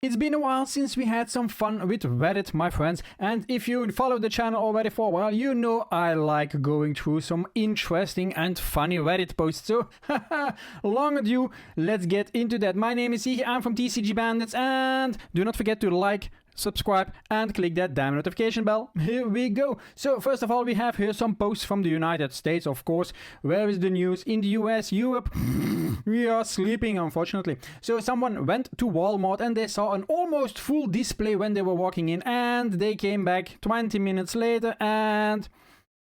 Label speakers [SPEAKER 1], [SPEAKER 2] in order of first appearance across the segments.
[SPEAKER 1] It's been a while since we had some fun with Reddit, my friends, and if you follow the channel already for a while, you know I like going through some interesting and funny Reddit posts. So, long ado, let's get into that. My name is Iggy, I'm from TCG Bandits, and do not forget to like, subscribe and click that damn notification bell. Here we go. So first of all, we have here some posts from the United States, of course. Where is the news? In the US, Europe, we are sleeping, unfortunately. So someone went to Walmart and they saw an almost full display when they were walking in, and they came back 20 minutes later and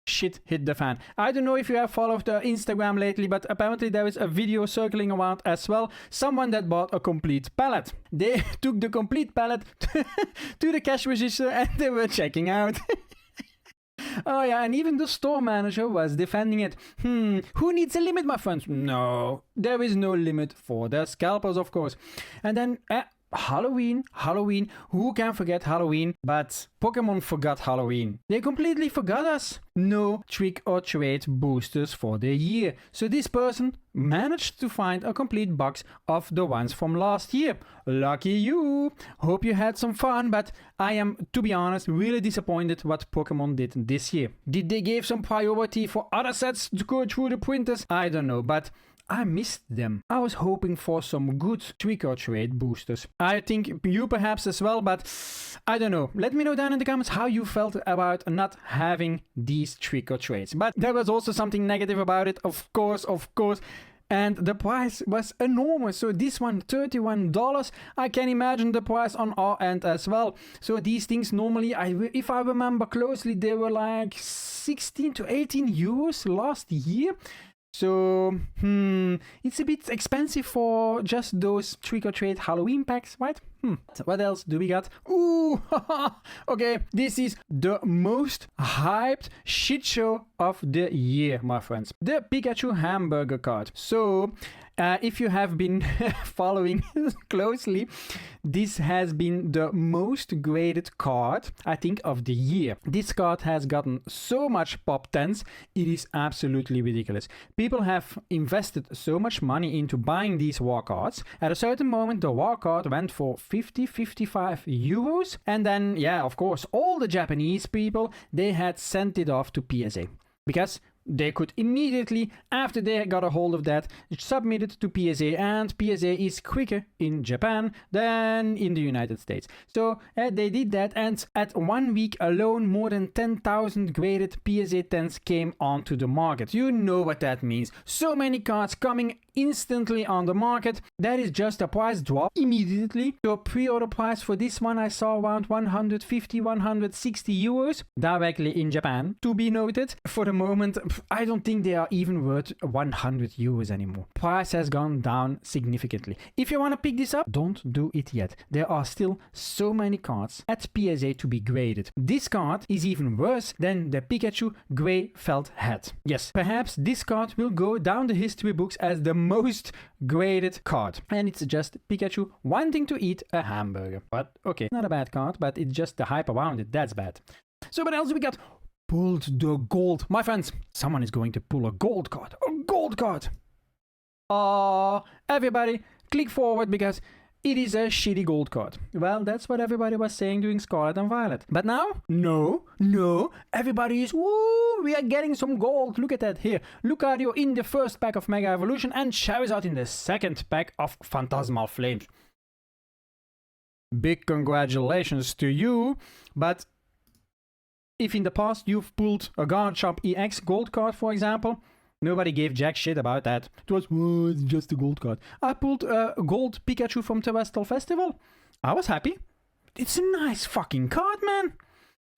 [SPEAKER 1] shit hit the fan. I don't know if you have followed Instagram lately, but apparently there is a video circling around as well. Someone that bought a complete pallet. They took the complete pallet to the cash register and they were checking out. Oh yeah, and even the store manager was defending it. Who needs a limit, my friends? No, there is no limit for the scalpers, of course. And then Halloween, who can forget Halloween? But Pokemon forgot Halloween. They completely forgot us. No trick or treat boosters for the year. So this person managed to find a complete box of the ones from last year. Lucky you. Hope you had some fun, but I am, to be honest, really disappointed what Pokemon did this year. Did they give some priority for other sets to go through the printers? I don't know, but I missed them. I was hoping for some good trick-or-treat boosters. I think you perhaps as well, but I don't know. Let me know down in the comments how you felt about not having these trick-or-treats. But there was also something negative about it, of course. And the price was enormous. So this one, $31. I can imagine the price on our end as well. So these things normally, if I remember closely, they were like 16 to 18 euros last year. So, it's a bit expensive for just those trick-or-treat Halloween packs, right? What else do we got? Ooh, okay, this is the most hyped shit show of the year, my friends. The Pikachu Hamburger card. So, if you have been following closely, this has been the most graded card, I think, of the year. This card has gotten so much pop tens, it is absolutely ridiculous. People have invested so much money into buying these war cards. At a certain moment, the war card went for 50-55 euros. And then, yeah, of course, all the Japanese people, they had sent it off to PSA. Because they could immediately, after they got a hold of that, submit it to PSA, and PSA is quicker in Japan than in the United States. So they did that, and at 1 week alone, more than 10,000 graded PSA 10s came onto the market. You know what that means. So many cards coming instantly on the market. That is just a price drop immediately. So pre-order price for this one I saw around 150-160 euros directly in Japan. To be noted, for the moment, I don't think they are even worth 100 euros anymore. Price has gone down significantly. If you want to pick this up, don't do it yet. There are still so many cards at PSA to be graded. This card is even worse than the Pikachu grey felt hat. Yes, perhaps this card will go down the history books as the most graded card. And it's just Pikachu wanting to eat a hamburger. But okay, not a bad card, but it's just the hype around it. That's bad. So what else we got? Pulled the gold. My friends, someone is going to pull a gold card. A gold card. Everybody, click forward because it is a shitty gold card. Well, that's what everybody was saying during Scarlet and Violet. But now, no, everybody is, woo, we are getting some gold. Look at that here. Lucario in the first pack of Mega Evolution and Charizard in the second pack of Phantasmal Flames. Big congratulations to you, but if in the past you've pulled a Garchomp EX gold card, for example, nobody gave jack shit about that. It was, oh, it's just a gold card. I pulled a gold Pikachu from Terrestrial Festival. I was happy. It's a nice fucking card, man.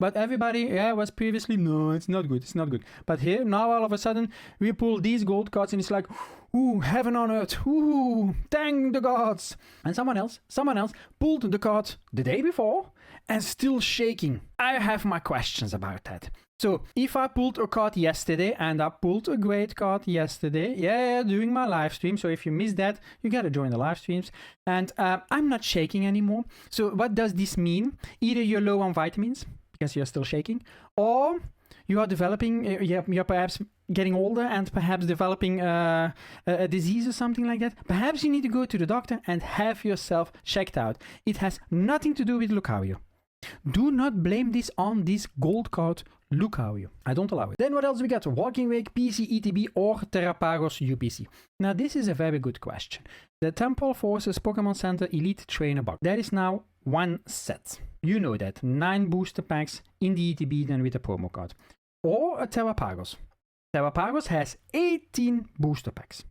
[SPEAKER 1] But everybody, was previously, no, it's not good. But here, now all of a sudden, we pull these gold cards and it's like, ooh, heaven on earth, ooh, thank the gods. And someone else pulled the card the day before and still shaking. I have my questions about that. So, if I pulled a card yesterday, and I pulled a great card yesterday, during my live stream, so if you missed that, you gotta join the live streams, and I'm not shaking anymore. So, what does this mean? Either you're low on vitamins, because you're still shaking, or you are developing, you're perhaps getting older and perhaps developing a disease or something like that, perhaps you need to go to the doctor and have yourself checked out. It has nothing to do with Lucario. Do not blame this on this gold card Lucario. I don't allow it. Then what else we got? Walking Wake, PC, ETB or Terrapagos UPC? Now this is a very good question. The Temple Forces Pokemon Center Elite Trainer box. That is now one set. You know that. 9 booster packs in the ETB then with a promo card. Or a Terrapagos. Terrapagos has 18 booster packs.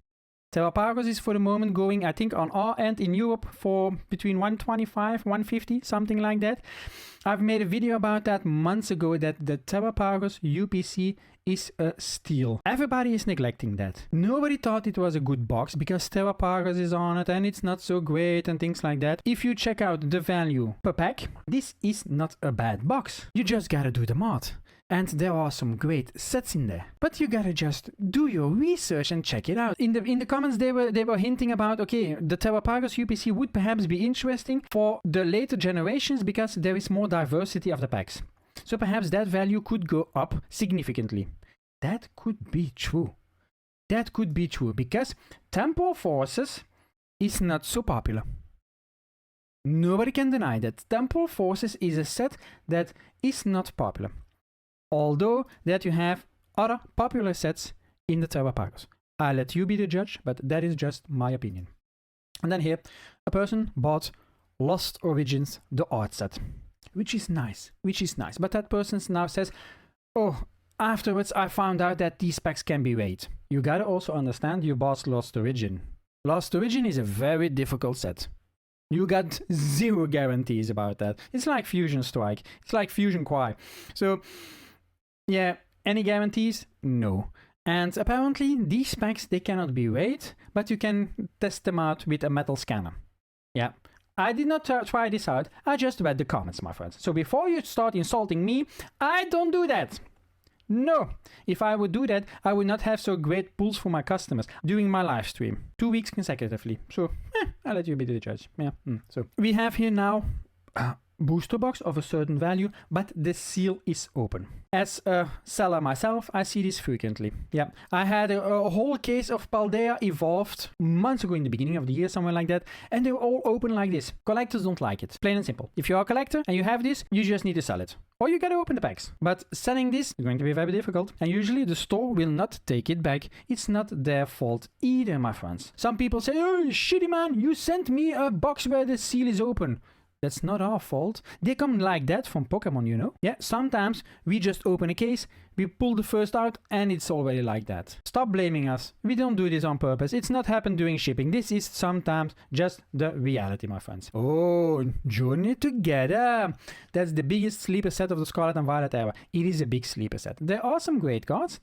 [SPEAKER 1] Terrapagos is for the moment going, I think, on our end in Europe for between 125, 150, something like that. I've made a video about that months ago that the Terrapagos UPC is a steal. Everybody is neglecting that. Nobody thought it was a good box because Terrapagos is on it and it's not so great and things like that. If you check out the value per pack, this is not a bad box. You just gotta do the math. And there are some great sets in there. But you gotta just do your research and check it out. In the comments they were hinting about, okay, the Terrapagos UPC would perhaps be interesting for the later generations because there is more diversity of the packs. So perhaps that value could go up significantly. That could be true. That could be true because Temple Forces is not so popular. Nobody can deny that. Temple Forces is a set that is not popular. Although that you have other popular sets in the Terrapagos. I'll let you be the judge, but that is just my opinion. And then here, a person bought Lost Origins, the art set, which is nice. But that person now says, oh, afterwards I found out that these packs can be weighed. You gotta also understand you bought Lost Origin. Lost Origin is a very difficult set. You got 0 guarantees about that. It's like Fusion Strike. It's like Fusion Quai. So, yeah, any guarantees? No. And apparently these packs, they cannot be weighed, but you can test them out with a metal scanner. Yeah. I did not try this out. I just read the comments, my friends. So before you start insulting me, I don't do that. No. If I would do that, I would not have so great pulls for my customers during my live stream. 2 weeks consecutively. So, I'll let you be the judge. Yeah. So we have here now booster box of a certain value, but the seal is open. As a seller myself, I see this frequently. Yeah, I had a whole case of Paldea Evolved months ago in the beginning of the year, somewhere like that, and they were all open like this. Collectors don't like it. Plain and simple. If you're a collector and you have this, you just need to sell it. Or you gotta open the packs. But selling this is going to be very difficult, and usually the store will not take it back. It's not their fault either, my friends. Some people say, oh, shitty man, you sent me a box where the seal is open. That's not our fault. They come like that from Pokemon, you know? Yeah, sometimes we just open a case, we pull the first out, and it's already like that. Stop blaming us. We don't do this on purpose. It's not happened during shipping. This is sometimes just the reality, my friends. Oh, Journey Together. That's the biggest sleeper set of the Scarlet and Violet era. It is a big sleeper set. There are some great cards.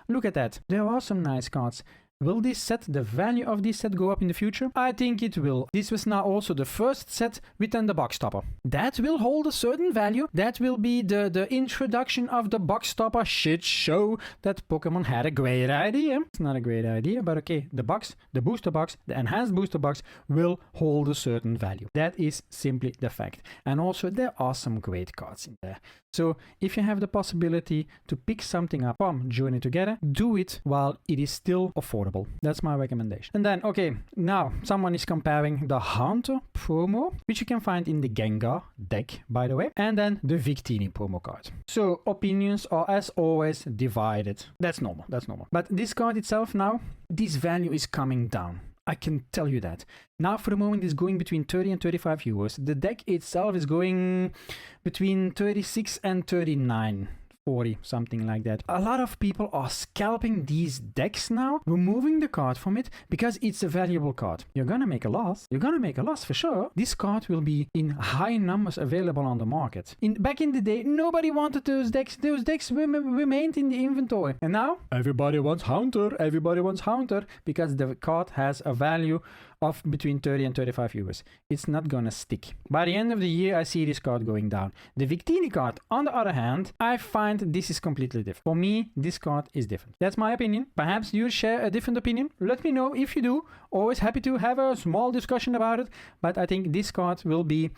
[SPEAKER 1] Look at that. There are some nice cards. Will this set, the value of this set, go up in the future? I think it will. This was now also the first set within the box topper. That will hold a certain value. That will be the introduction of the box topper shit show that Pokemon had a great idea. It's not a great idea, but okay, the box, the booster box, the enhanced booster box will hold a certain value. That is simply the fact. And also there are some great cards in there. So if you have the possibility to pick something up from Journey Together, do it while it is still affordable. That's my recommendation. And then, okay, now someone is comparing the Haunter promo, which you can find in the Gengar deck, by the way, and then the Victini promo card. So opinions are, as always, divided. That's normal. But this card itself now, this value is coming down. I can tell you that. Now for the moment it's going between 30 and 35 euros. The deck itself is going between 36 and 39. 40, something like that. A lot of people are scalping these decks now, removing the card from it because it's a valuable card. You're gonna make a loss. You're gonna make a loss for sure. This card will be in high numbers available on the market. Back in the day, nobody wanted those decks. Those decks remained in the inventory. And now, everybody wants Haunter. Everybody wants Haunter because the card has a value of between 30 and 35 euros. It's not gonna stick. By the end of the year, I see this card going down. The Victini card, on the other hand, I find this is completely different. For me, this card is different. That's my opinion. Perhaps you share a different opinion. Let me know if you do. Always happy to have a small discussion about it. But I think this card will be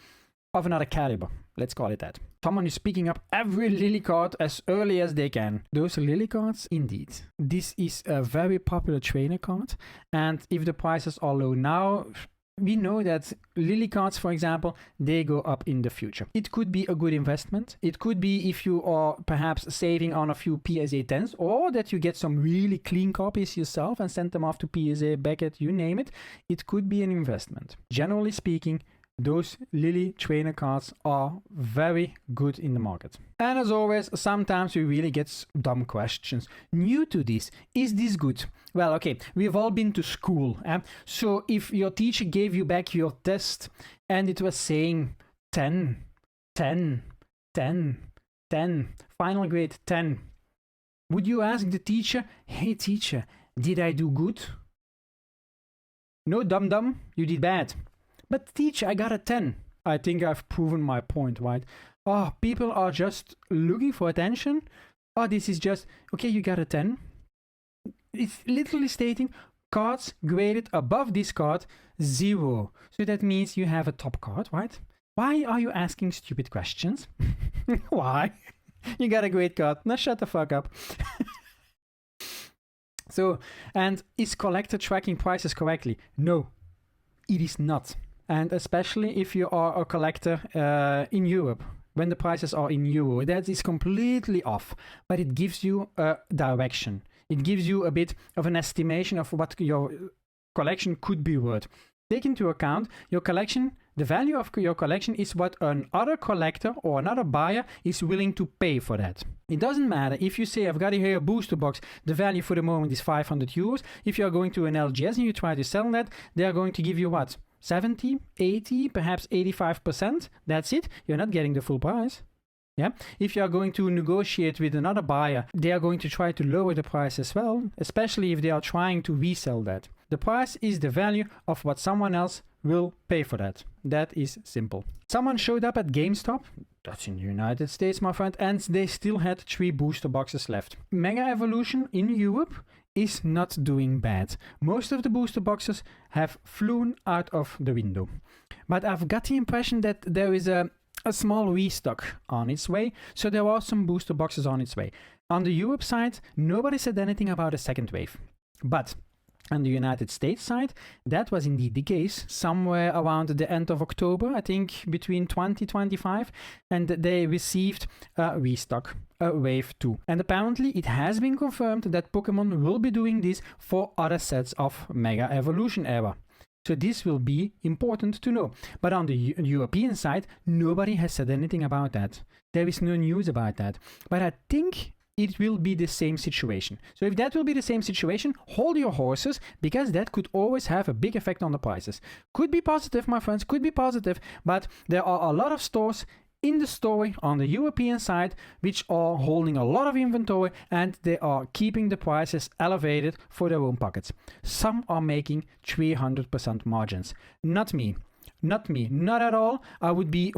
[SPEAKER 1] of another caliber. Let's call it that. Someone is picking up every Lily card as early as they can. Those Lily cards, indeed. This is a very popular trainer card. And if the prices are low now, we know that Lily cards, for example, they go up in the future. It could be a good investment. It could be if you are perhaps saving on a few PSA 10s, or that you get some really clean copies yourself and send them off to PSA, Beckett, you name it. It could be an investment. Generally speaking, those Lily trainer cards are very good in the market. And as always, sometimes we really get dumb questions. New to this, is this good? Well, okay, we've all been to school. So if your teacher gave you back your test and it was saying 10, 10, 10, 10, final grade 10, would you ask the teacher, hey teacher, did I do good? No, dum-dum, you did bad. But teacher, I got a 10. I think I've proven my point, right? Oh, people are just looking for attention. Oh, this is just, okay, you got a 10. It's literally stating cards graded above this card, 0. So that means you have a top card, right? Why are you asking stupid questions? Why? You got a great card. Now shut the fuck up. So, and is collector tracking prices correctly? No, it is not. And especially if you are a collector in Europe, when the prices are in euro, that is completely off. But it gives you a direction. It gives you a bit of an estimation of what your collection could be worth. Take into account your collection, the value of your collection is what another collector or another buyer is willing to pay for that. It doesn't matter if you say, I've got here a booster box, the value for the moment is 500 euros. If you're going to an LGS and you try to sell that, they are going to give you what? 70, 80, perhaps 85%. That's it. You're not getting the full price. Yeah. If you are going to negotiate with another buyer, they are going to try to lower the price as well, especially if they are trying to resell that. The price is the value of what someone else will pay for that. That is simple. Someone showed up at GameStop, that's in the United States, my friend, and they still had 3 booster boxes left. Mega Evolution in Europe is not doing bad. Most of the booster boxes have flown out of the window. But I've got the impression that there is a small restock on its way, so there are some booster boxes on its way. On the Europe side, nobody said anything about a second wave. But on the United States side, that was indeed the case, somewhere around the end of October, I think between 2025, and they received a restock, a wave 2. And apparently it has been confirmed that Pokemon will be doing this for other sets of Mega Evolution era. So this will be important to know. But on the European side, nobody has said anything about that. There is no news about that. But I think it will be the same situation. So if that will be the same situation, hold your horses, because that could always have a big effect on the prices. Could be positive, my friends, could be positive, but there are a lot of stores in the story on the European side which are holding a lot of inventory and they are keeping the prices elevated for their own pockets. Some are making 300% margins. Not me. Not me. Not at all. I would be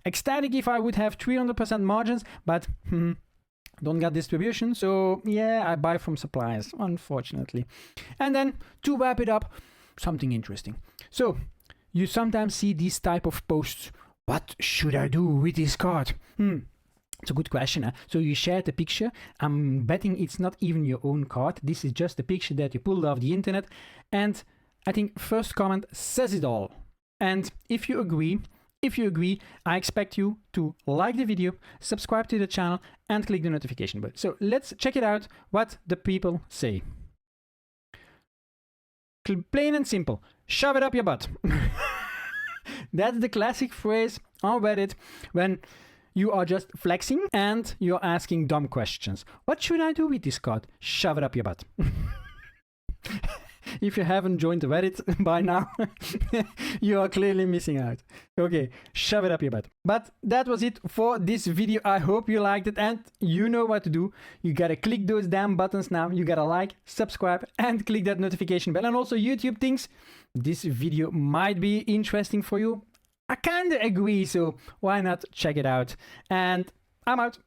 [SPEAKER 1] ecstatic if I would have 300% margins, but don't get distribution, so yeah, I buy from suppliers, unfortunately. And then to wrap it up, something interesting. So you sometimes see these type of posts. What should I do with this card? It's a good question. So you shared a picture. I'm betting it's not even your own card. This is just a picture that you pulled off the internet. And I think first comment says it all. And if you agree, I expect you to like the video, subscribe to the channel, and click the notification bell. So let's check it out what the people say. Plain and simple. Shove it up your butt. That's the classic phrase on Reddit when you are just flexing and you're asking dumb questions. What should I do with this card? Shove it up your butt. If you haven't joined the Reddit by now, you are clearly missing out. Okay, shove it up your butt. But that was it for this video. I hope you liked it and you know what to do. You gotta click those damn buttons now. You gotta like, subscribe, and click that notification bell. And also YouTube thinks this video might be interesting for you. I kinda agree, so why not check it out? And I'm out.